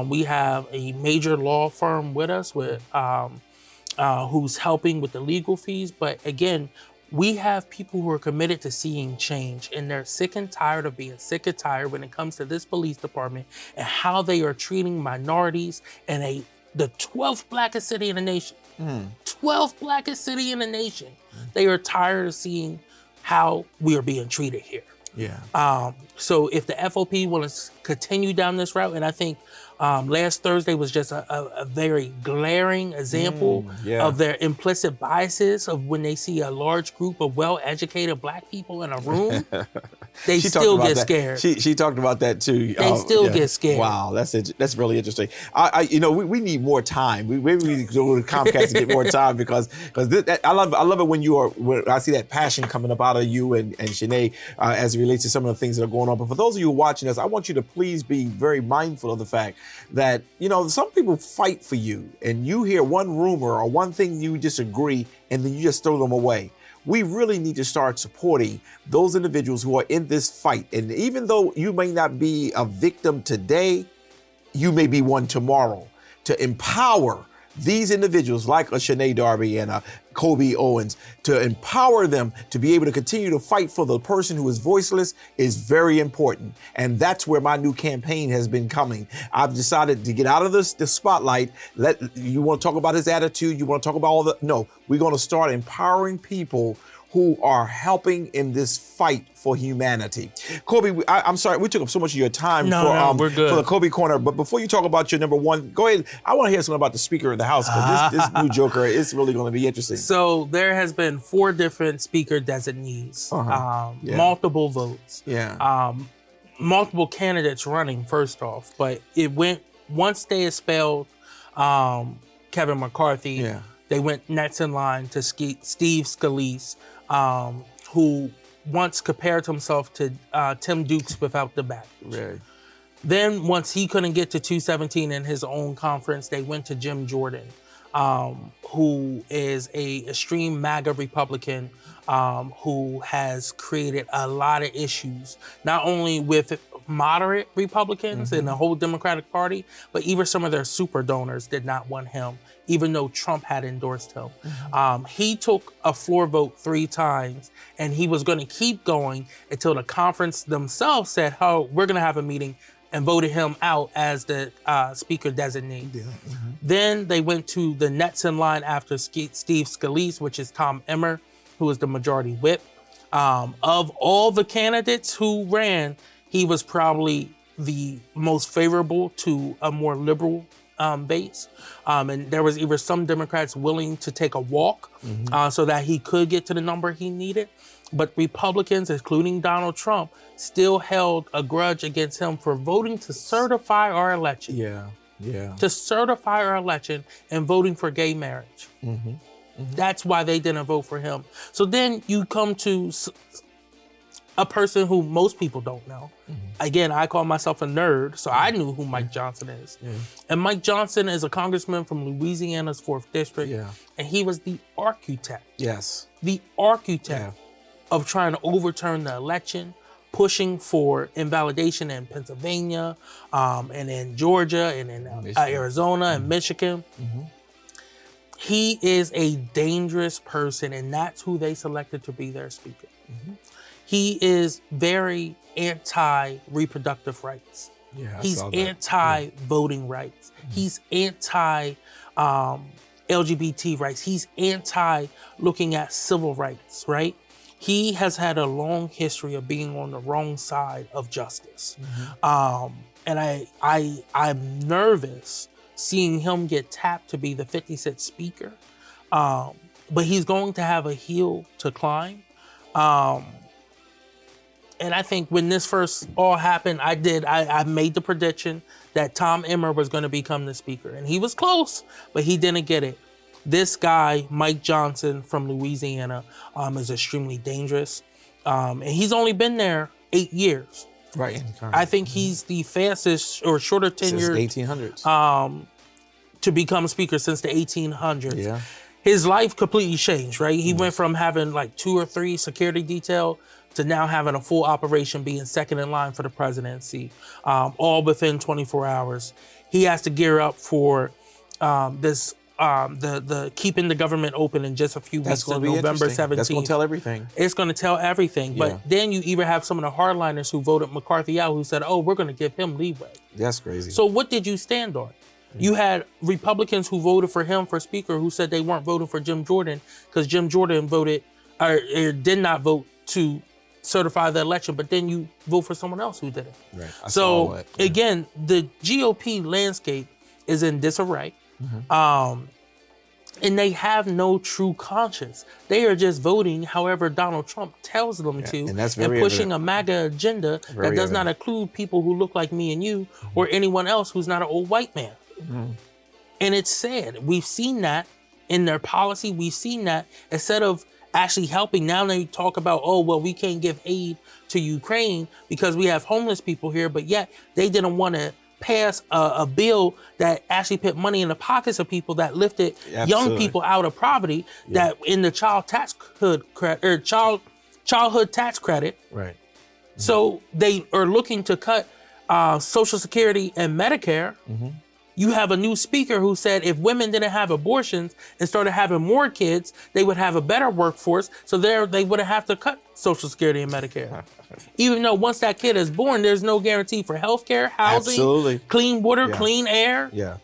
We have a major law firm with us who's helping with the legal fees. But again, we have people who are committed to seeing change, and they're sick and tired of being sick and tired when it comes to this police department and how they are treating minorities in the 12th blackest city in the nation. 12th blackest city in the nation. They are tired of seeing how we are being treated here. Yeah. So if the FOP will continue down this route, and I think last Thursday was just a very glaring example of their implicit biases of when they see a large group of well-educated Black people in a room, they still get scared. She talked about that too. They still get scared. Wow, that's really interesting. We need more time. We need to go to Comcast to get more time because I love it when I see that passion coming up out of you and Shané as it relates to some of the things that are going on. But for those of you watching us, I want you to please be very mindful of the fact that, some people fight for you and you hear one rumor or one thing you disagree and then you just throw them away. We really need to start supporting those individuals who are in this fight. And even though you may not be a victim today, you may be one tomorrow. To empower these individuals like a Shané Darby and a Coby Owens, to empower them to be able to continue to fight for the person who is voiceless is very important. And that's where my new campaign has been coming. I've decided to get out of the spotlight. You want to talk about his attitude? You want to talk about No, we're going to start empowering people who are helping in this fight for humanity. Coby, I'm sorry, we took up so much of your time we're good. For the Coby Corner, but before you talk about your number one, go ahead. I want to hear something about the Speaker of the House, because this new joker is really going to be interesting. So there has been 4 different Speaker designees, multiple votes, multiple candidates running, first off, but it went, once they expelled Kevin McCarthy, they went next in line to Steve Scalise, who once compared himself to Tim Dukes without the back. Right. Then once he couldn't get to 217 in his own conference, they went to Jim Jordan, who is a extreme MAGA Republican who has created a lot of issues, not only with moderate Republicans in the whole Democratic Party, but even some of their super donors did not want him, even though Trump had endorsed him. He took a floor vote 3 times, and he was going to keep going until the conference themselves said, "Oh, we're going to have a meeting," and voted him out as the Speaker designee. Then they went to the next in line after Steve Scalise, which is Tom Emmer, who is the majority whip. Of all the candidates who ran, he was probably the most favorable to a more liberal base. And there was either some Democrats willing to take a walk so that he could get to the number he needed. But Republicans, including Donald Trump, still held a grudge against him for voting to certify our election. To certify our election and voting for gay marriage. That's why they didn't vote for him. So then you come to a person who most people don't know. Again, I call myself a nerd, so I knew who Mike Johnson is. And Mike Johnson is a congressman from Louisiana's 4th District, and he was the architect. The architect of trying to overturn the election, pushing for invalidation in Pennsylvania, and in Georgia, and in Arizona and Michigan. He is a dangerous person, and that's who they selected to be their speaker. He is very anti-reproductive rights. He's anti-voting rights. He's anti-LGBT rights. He's anti-looking at civil rights, right? He has had a long history of being on the wrong side of justice. And I'm nervous seeing him get tapped to be the 56th speaker. But he's going to have a hill to climb. And I think when this first all happened, I made the prediction that Tom Emmer was going to become the speaker. And he was close, but he didn't get it. This guy, Mike Johnson from Louisiana, is extremely dangerous. And he's only been there 8 years. Right. I think he's the fastest or shorter tenure since the 1800s. To become speaker since the 1800s. his life completely changed, right? He went from having like 2 or 3 security detail to now having a full operation, being second in line for the presidency, all within 24 hours. He has to gear up for the keeping the government open in just a few weeks on November 17th. That's going to tell everything. It's going to tell everything. But then you even have some of the hardliners who voted McCarthy out who said, oh, we're going to give him leeway. That's crazy. So what did you stand on? You had Republicans who voted for him for speaker who said they weren't voting for Jim Jordan because Jim Jordan voted or did not vote to certify the election, but then you vote for someone else who did it. Right. So again, the GOP landscape is in disarray. And they have no true conscience. They are just voting however Donald Trump tells them to, and that's very pushing a MAGA agenda that does not include people who look like me and you or anyone else who's not an old white man. And it's sad. We've seen that in their policy. We've seen that instead of actually helping. Now they talk about, oh, well, we can't give aid to Ukraine because we have homeless people here, but yet they didn't want to pass a bill that actually put money in the pockets of people that lifted young people out of poverty, that in the childhood tax credit. Right. So they are looking to cut Social Security and Medicare. You have a new speaker who said if women didn't have abortions and started having more kids, they would have a better workforce. So they wouldn't have to cut Social Security and Medicare. Even though once that kid is born, there's no guarantee for healthcare, housing, clean water, clean air. Yeah.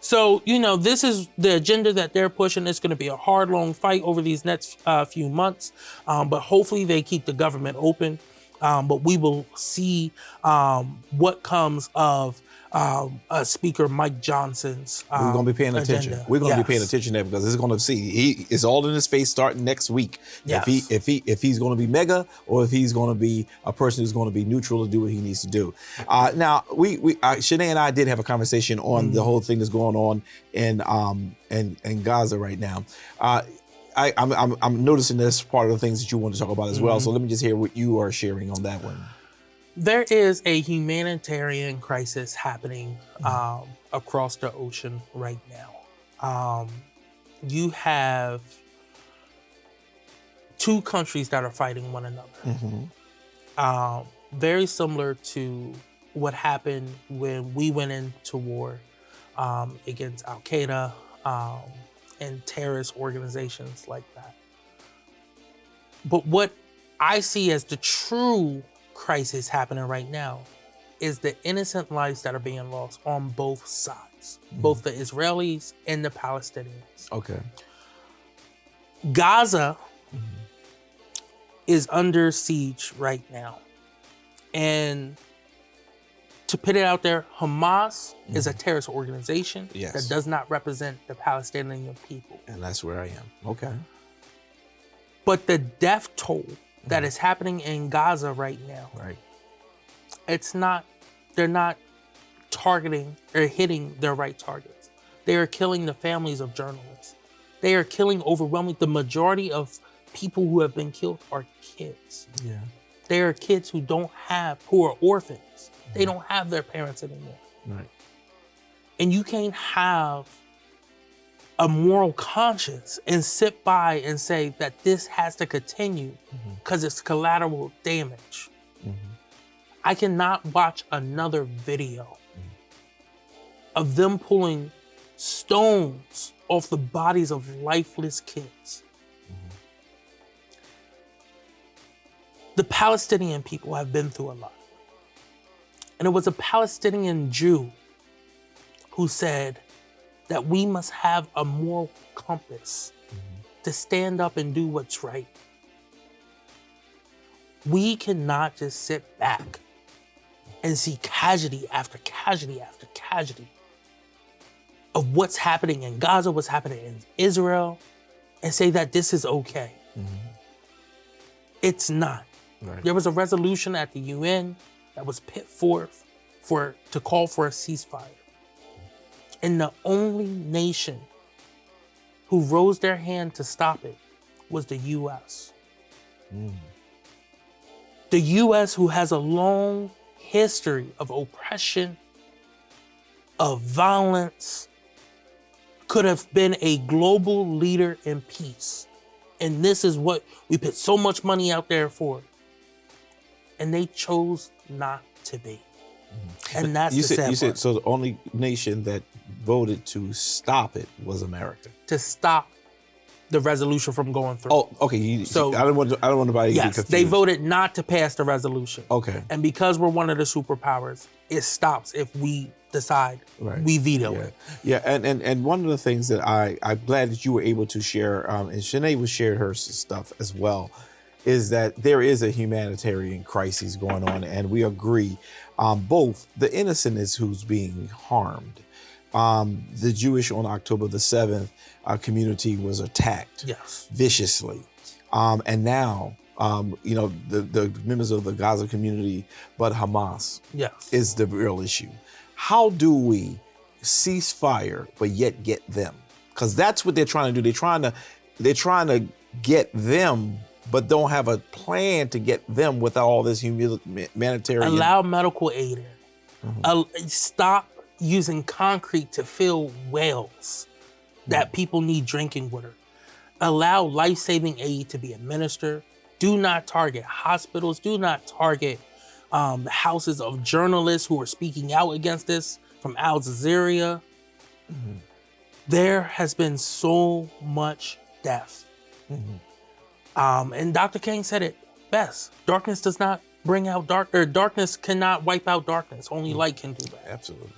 So, this is the agenda that they're pushing. It's going to be a hard, long fight over these next few months. But hopefully they keep the government open. But we will see what comes of Speaker Mike Johnson's we're going to be paying attention. Agenda. We're going to be paying attention there because it's going to see it's all in his face starting next week. Yes. If he's going to be mega or if he's going to be a person who's going to be neutral to do what he needs to do. Now Shané and I did have a conversation on the whole thing that's going on in Gaza right now. I'm noticing that's part of the things that you want to talk about as well. So let me just hear what you are sharing on that one. There is a humanitarian crisis happening across the ocean right now. You have 2 countries that are fighting one another. Very similar to what happened when we went into war against Al-Qaeda and terrorist organizations like that. But what I see as the true crisis happening right now is the innocent lives that are being lost on both sides, both the Israelis and the Palestinians. Okay. Gaza is under siege right now. And to put it out there, Hamas is a terrorist organization that does not represent the Palestinian people. And that's where I am. Okay. But the death toll that is happening in Gaza right now, they're not targeting or hitting their right targets. They are killing the families of journalists. They are killing the majority of people who have been killed are kids. Yeah. They are kids who who are orphans. They don't have their parents anymore. Right. And you can't have a moral conscience and sit by and say that this has to continue because it's collateral damage. I cannot watch another video of them pulling stones off the bodies of lifeless kids. The Palestinian people have been through a lot. And it was a Palestinian Jew who said that we must have a moral compass to stand up and do what's right. We cannot just sit back and see casualty after casualty after casualty of what's happening in Gaza, what's happening in Israel, and say that this is okay. It's not. Right. There was a resolution at the UN that was put forth to call for a ceasefire. And the only nation who rose their hand to stop it was the U.S. The U.S., who has a long history of oppression, of violence, could have been a global leader in peace. And this is what we put so much money out there for. And they chose not to be. And that's the sad part. You said, so the only nation that voted to stop it was America. To stop the resolution from going through. Oh, okay. So I don't want anybody to get confused. They voted not to pass the resolution. Okay. And because we're one of the superpowers, it stops if we decide we veto it. Yeah, and one of the things that I'm glad that you were able to share, and Shané was shared her stuff as well, is that there is a humanitarian crisis going on, and we agree. Both the innocent is who's being harmed. The Jewish on October the 7th community was attacked viciously. And now, the members of the Gaza community, but Hamas is the real issue. How do we cease fire, but yet get them? Because that's what they're trying to do. They're trying to get them, but don't have a plan to get them without all this humanitarian. Allow medical aid in. Stop using concrete to fill wells that people need drinking water. Allow life-saving aid to be administered. Do not target hospitals. Do not target the houses of journalists who are speaking out against this, from Al Jazeera. There has been so much death. And Dr. King said it best. Darkness does not bring out darkness cannot wipe out darkness. Only light can do that. Absolutely.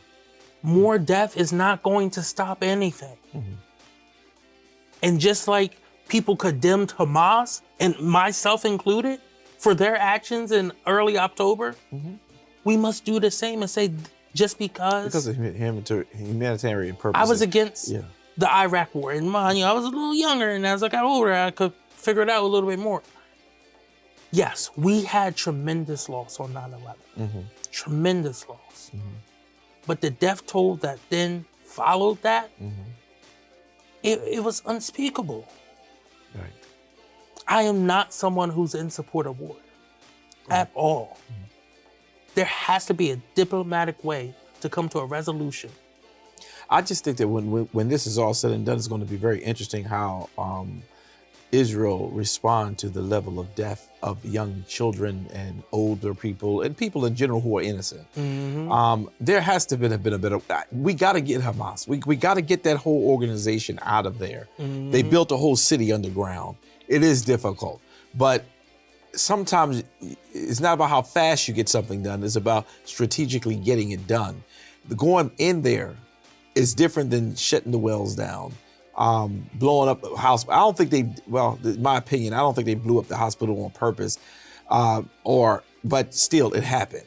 More death is not going to stop anything. And just like people condemned Hamas, and myself included, for their actions in early October, we must do the same and say, just because of humanitarian purposes. I was against the Iraq war, and I was a little younger, and as I got older, I could figure it out a little bit more. Yes, we had tremendous loss on 9/11. Tremendous loss. But the death toll that then followed that, it was unspeakable. Right. I am not someone who's in support of war at all. There has to be a diplomatic way to come to a resolution. I just think that when this is all said and done, it's going to be very interesting how Israel respond to the level of death of young children and older people and people in general who are innocent. There has to have been a better. We got to get Hamas. We got to get that whole organization out of there. They built a whole city underground. It is difficult, but sometimes it's not about how fast you get something done. It's about strategically getting it done. Going in there is different than shutting the wells down. Blowing up a house. I don't think in my opinion, I don't think they blew up the hospital on purpose, but still it happened.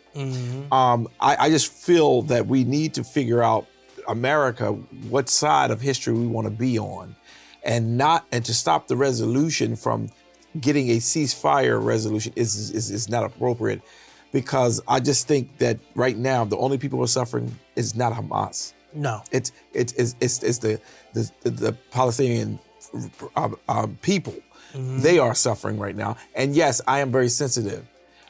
I just feel that we need to figure out, America, what side of history we want to be on, and to stop the resolution from getting a ceasefire resolution is not appropriate, because I just think that right now the only people who are suffering is not Hamas. No, it's the Palestinian people. They are suffering right now, and yes, I am very sensitive.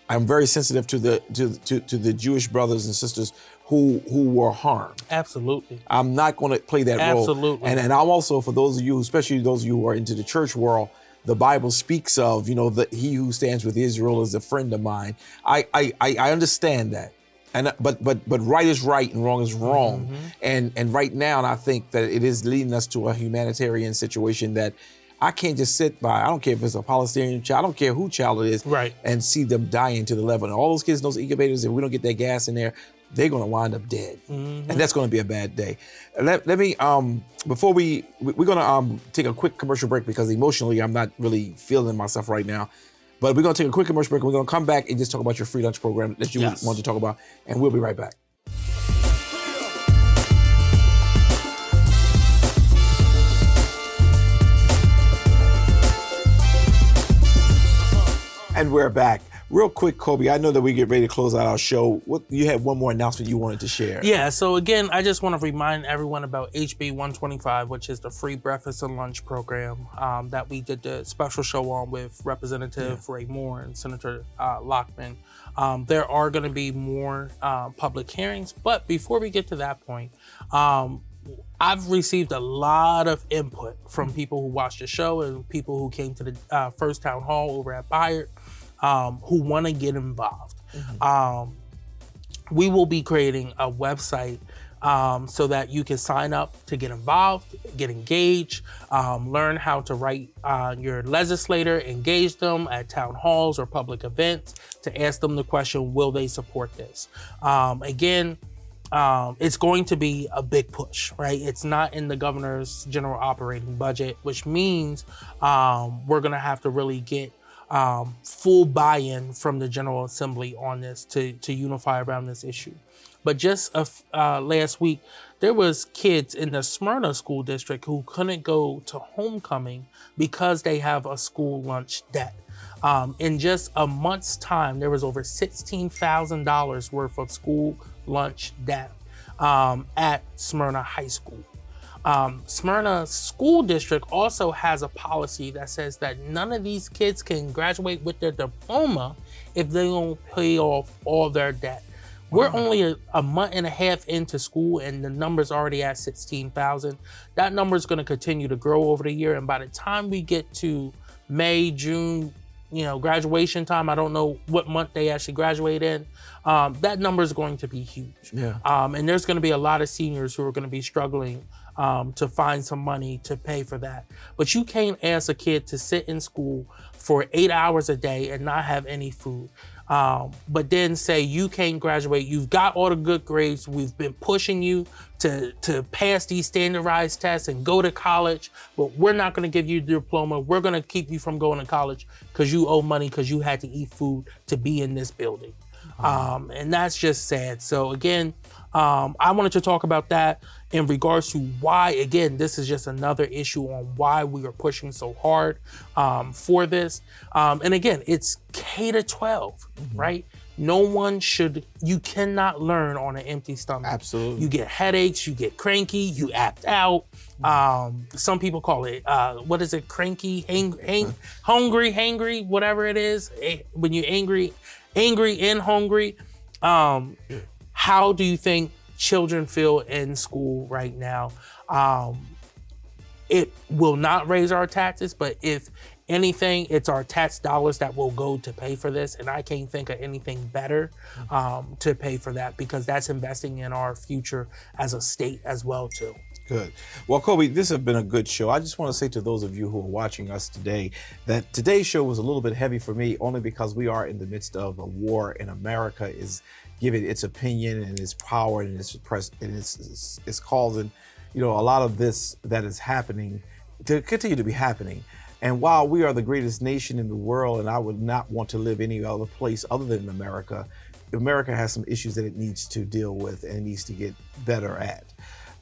I'm very sensitive to the Jewish brothers and sisters who were harmed. Absolutely. I'm not going to play that role. Absolutely. And I'm also, for those of you, especially those of you who are into the church world, the Bible speaks of, he who stands with Israel is a friend of mine. I understand that. But right is right and wrong is wrong. And right now, and I think that it is leading us to a humanitarian situation that I can't just sit by. I don't care if it's a Palestinian child. I don't care who child it is. Right. And see them dying to the level. And all those kids in those incubators, if we don't get that gas in there, they're going to wind up dead. And that's going to be a bad day. Let me, before we're going to take a quick commercial break, because emotionally I'm not really feeling myself right now. But we're going to take a quick commercial break, and we're going to come back and just talk about your free lunch program that you want to talk about. And we'll be right back. And we're back. Real quick, Coby, I know that we get ready to close out our show. You had one more announcement you wanted to share. Yeah, so again, I just want to remind everyone about HB 125, which is the free breakfast and lunch program that we did the special show on with Representative Ray Moore and Senator Lockman. There are going to be more public hearings, but before we get to that point, I've received a lot of input from people who watched the show and people who came to the first town hall over at Bayard who want to get involved. We will be creating a website so that you can sign up to get involved, get engaged, learn how to write your legislator, engage them at town halls or public events to ask them the question, will they support this? Again, it's going to be a big push, right? It's not in the governor's general operating budget, which means we're going to have to really get full buy-in from the General Assembly on this to unify around this issue. But just last week, there was kids in the Smyrna school district who couldn't go to homecoming because they have a school lunch debt. In just a month's time, there was over $16,000 worth of school lunch debt at Smyrna High School. Smyrna School District also has a policy that says that none of these kids can graduate with their diploma if they don't pay off all their debt. We're only a month and a half into school and the number's already at 16,000. That number is going to continue to grow over the year. And by the time we get to May, June, graduation time, I don't know what month they actually graduate in, that number is going to be huge. Yeah. And there's going to be a lot of seniors who are going to be struggling to find some money to pay for that. But you can't ask a kid to sit in school for 8 hours a day and not have any food. But then say you can't graduate, you've got all the good grades, we've been pushing you to pass these standardized tests and go to college, but we're not gonna give you the diploma, we're gonna keep you from going to college because you owe money because you had to eat food to be in this building. And that's just sad. So again, I wanted to talk about that in regards to why, again, this is just another issue on why we are pushing so hard for this. And again, it's K to 12, right? You cannot learn on an empty stomach. Absolutely. You get headaches, you get cranky, you act out. Some people call it, what is it, cranky, hungry, hangry, whatever it is. When you're angry and hungry. How do you think children feel in school right now? It will not raise our taxes, but if anything, it's our tax dollars that will go to pay for this. And I can't think of anything better to pay for that, because that's investing in our future as a state as well too. Good. Well, Coby, this has been a good show. I just want to say to those of you who are watching us today that today's show was a little bit heavy for me, only because we are in the midst of a war, and America is giving its opinion and its power and its press, and it's causing, a lot of this that is happening to continue to be happening. And while we are the greatest nation in the world, and I would not want to live any other place other than America, America has some issues that it needs to deal with and needs to get better at.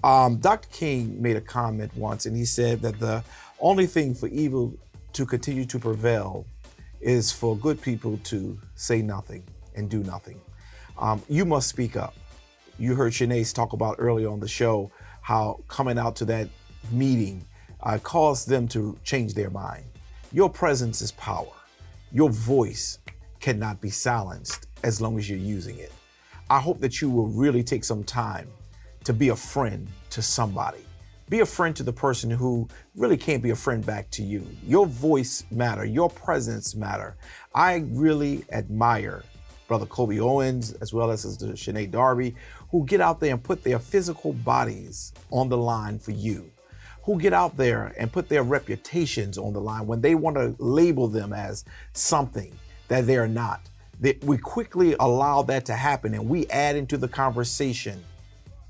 Dr. King made a comment once, and he said that the only thing for evil to continue to prevail is for good people to say nothing and do nothing. You must speak up. You heard Shané talk about earlier on the show how coming out to that meeting caused them to change their mind. Your presence is power. Your voice cannot be silenced as long as you're using it. I hope that you will really take some time to be a friend to somebody. Be a friend to the person who really can't be a friend back to you. Your voice matter, your presence matter. I really admire Brother Coby Owens, as well as Sister Shané Darby, who get out there and put their physical bodies on the line for you, who get out there and put their reputations on the line when they want to label them as something that they're not. We quickly allow that to happen and we add into the conversation.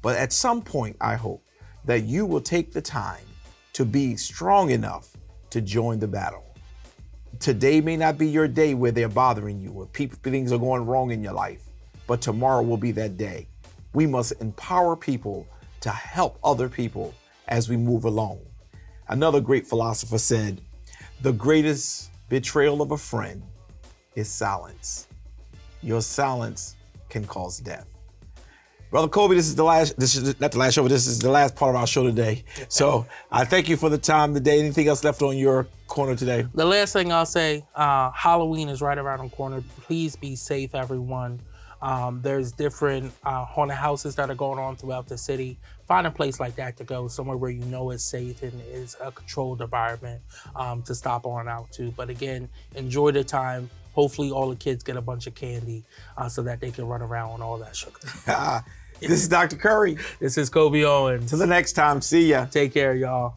But at some point, I hope that you will take the time to be strong enough to join the battle. Today may not be your day where they're bothering you, where things are going wrong in your life, but tomorrow will be that day. We must empower people to help other people as we move along. Another great philosopher said, the greatest betrayal of a friend is silence. Your silence can cause death. Brother Coby, this is not the last show, but this is the last part of our show today. So I thank you for the time today. Anything else left on your corner today? The last thing I'll say, Halloween is right around the corner. Please be safe, everyone. There's different haunted houses that are going on throughout the city. Find a place like that to go, somewhere where you know is safe and is a controlled environment to stop on out to. But again, enjoy the time. Hopefully all the kids get a bunch of candy so that they can run around on all that sugar. This is Dr. Curry. This is Coby Owens. Till the next time, see ya. Take care, y'all.